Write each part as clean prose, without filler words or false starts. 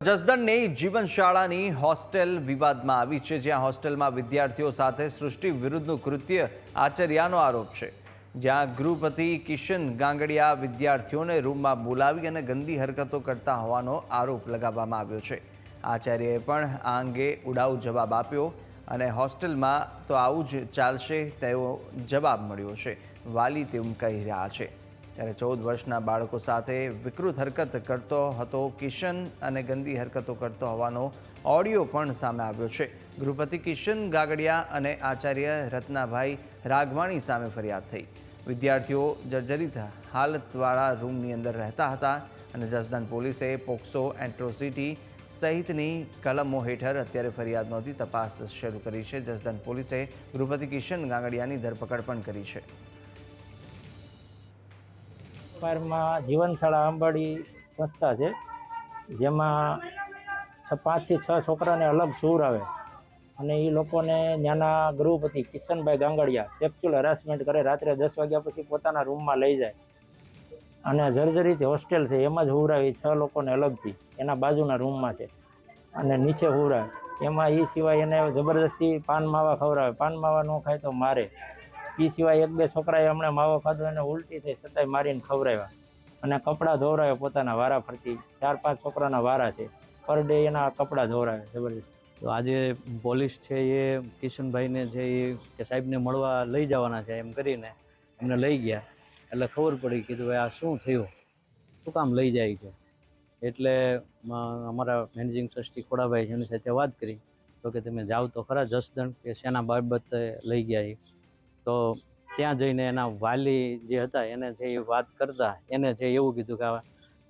જસદણની જીવનશાળાની hostel વિવાદમાં આવી છે, જ્યાં હોસ્ટેલમાં વિદ્યાર્થીઓ સાથે સૃષ્ટિ વિરુદ્ધનું કૃત્ય આચર્યાનો આરોપ છે। જ્યાં ગૃહપતિ કિશન ગાંગડિયા વિદ્યાર્થીઓને રૂમમાં બોલાવી અને ગંદી હરકતો કરતા હોવાનો આરોપ લગાવવામાં આવ્યો છે। આચાર્યએ પણ આ અંગે ઉડાઉ જવાબ આપ્યો અને હોસ્ટેલમાં તો આવું જ ચાલશે તેવો જવાબ મળ્યો છે। વાલી તેમ કહી રહ્યા છે। ત્યારે 14 વર્ષના બાળકો સાથે વિકૃત હરકત કરતો હતો કિશન અને ગંદી હરકતો કરતો હોવાનો ઓડિયો પણ સામે આવ્યો છે। ગૃહપતિ કિશન ગાગડિયા અને આચાર્ય રત્નાભાઈ રાગવાણી સામે ફરિયાદ થઈ। વિદ્યાર્થીઓ જર્જરિત હાલતવાળા રૂમની અંદર રહેતા હતા અને જસદણ પોલીસે પોક્સો એટ્રોસિટી સહિતની કલમો હેઠળ અત્યારે ફરિયાદ નોંધી તપાસ શરૂ કરી છે। જસદણ પોલીસે ગૃહપતિ કિશન ગાગડિયાની ધરપકડ પણ કરી છે। માં જીવનશાળા આંબાડી સંસ્થા છે, જેમાં 5 થી 6 છોકરાને અલગ સૂર આવે અને એ લોકોને ત્યાંના ગૃહપતિ કિશનભાઈ ગાંગડિયા સેક્સ્યુઅલ હરાસમેન્ટ કરે। રાત્રે 10 વાગ્યા પછી પોતાના રૂમમાં લઈ જાય અને જર્જરિત હોસ્ટેલ છે, એમાં જ હુવરાવી 6 લોકોને અલગથી એના બાજુના રૂમમાં છે અને નીચે હુવરાવે। એમાં એ સિવાય એને જબરદસ્તી પાન માવા ખવડાવે, પાન માવા ન ખાય તો મારે। એ સિવાય 1-2 છોકરાએ હમણાં માવો ખાધો એને ઉલટી થઈ છતાંય મારીને ખવડાવ્યા અને કપડાં ધોવરાવે પોતાના વારા ફરતી। 4-5 છોકરાના વારા છે, પર ડે એના કપડાં ધોવરાવે જબરદસ્ત। તો આજે પોલીસ છે એ કિશનભાઈને છે એ કે સાહેબને મળવા લઈ જવાના છે એમ કરીને અમને લઈ ગયા। એટલે ખબર પડી, કીધું ભાઈ આ શું થયું, શું કામ લઈ જાય છે? એટલે અમારા મેનેજિંગ ટ્રસ્ટી ખોડાભાઈ છે એની સાથે વાત કરી તો કે તમે જાઓ તો ખરા જસદણ, કે શેના બાબતે લઈ ગયા। તો ત્યાં જઈને એના વાલી જે હતા એને છે એ વાત કરતા એને છે એવું કીધું કે આ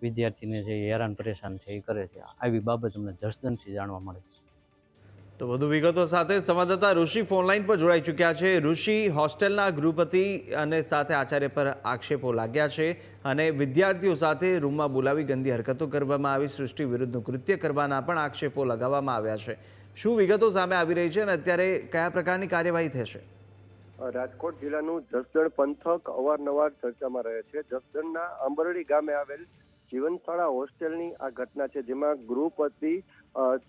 વિદ્યાર્થીને છે એ હેરાન પરેશાન છે એ કરે છે। આવી બાબત અમને જસદણથી જાણવા મળે। તો વધુ વિગતો સાથે સંવાદદાતા ઋષિ ફોનલાઈન પર જોડાઈ ચૂક્યા છે। ઋષિ, હોસ્ટેલના ગૃહપતિ અને સાથે આચાર્ય પર આક્ષેપો લાગ્યા છે અને વિદ્યાર્થીઓ સાથે રૂમમાં બોલાવી ગંદી હરકતો કરવામાં આવી, સૃષ્ટિ વિરુદ્ધનું કૃત્ય કરવાના પણ આક્ષેપો લગાવવામાં આવ્યા છે। શું વિગતો સામે આવી રહી છે અને અત્યારે કયા પ્રકારની કાર્યવાહી થશે? રાજકોટ જિલ્લાનું જસદણ પંથક અવારનવાર ચર્ચામાં રહે છે। જસદણના આંબરડી ગામે આવેલ જીવનશાળા હોસ્ટેલની આ ઘટના છે, જેમાં ગૃહપતિ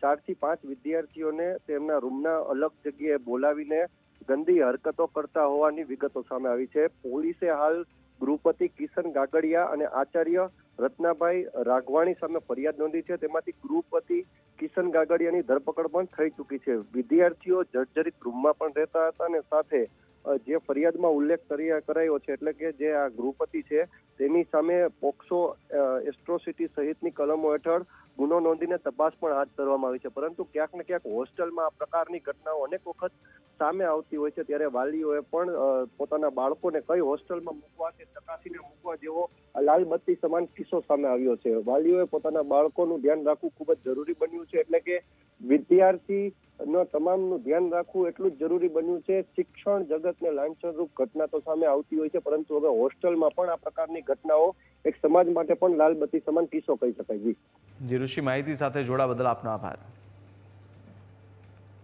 4 થી 5 વિદ્યાર્થીઓને તેમના રૂમના અલગ જગ્યાએ બોલાવીને ગંદી હરકતો કરતા હોવાની વિગતો સામે આવી છે। પોલીસે હાલ ગૃહપતિ કિશન ગાગડિયા અને આચાર્ય રત્નાભાઈ રાગવાણી સામે ફરિયાદ નોંધી છે। તેમાંથી ગૃહપતિ કિશન ગાગડિયાની ધરપકડ પણ થઈ ચૂકી છે। વિદ્યાર્થીઓ જર્જરિત રૂમમાં પણ રહેતા હતા અને સાથે જે ફરિયાદમાં ઉલ્લેખ કરાયો છે, એટલે કે જે આ ગૃહપતિ છે તેની સામે પોક્સો એટ્રોસિટી સહિતની કલમો હેઠળ ગુનો નોંધીને તપાસ પણ હાથ ધરવામાં આવી છે। પરંતુ ક્યાંક ને ક્યાંક હોસ્ટેલમાં આ પ્રકારની ઘટનાઓ અનેક વખત સામે આવતી હોય છે, ત્યારે વાલીઓએ પણ પોતાના બાળકોને કઈ હોસ્ટેલમાં મૂકવા કે ચકાસીને મૂકવા જેવો લાલબત્તી સમાન કિસ્સો સામે આવ્યો છે। વાલીઓએ પોતાના બાળકોનું ધ્યાન રાખવું ખૂબ જ જરૂરી બન્યું છે, એટલે કે વિદ્યાર્થી તમામનું ધ્યાન રાખવું એટલું જ જરૂરી બન્યું છે। શિક્ષણ જગતને લાંછનરૂપ ઘટના તો સામે આવતી હોય છે, પરંતુ હવે હોસ્ટેલમાં પણ આ પ્રકારની ઘટનાઓ એક સમાજ માટે પણ લાલબત્તી સમાન કિસ્સો કહી શકાય। જી ઋષિ, માહિતી સાથે જોડા બદલ આપનો આભાર।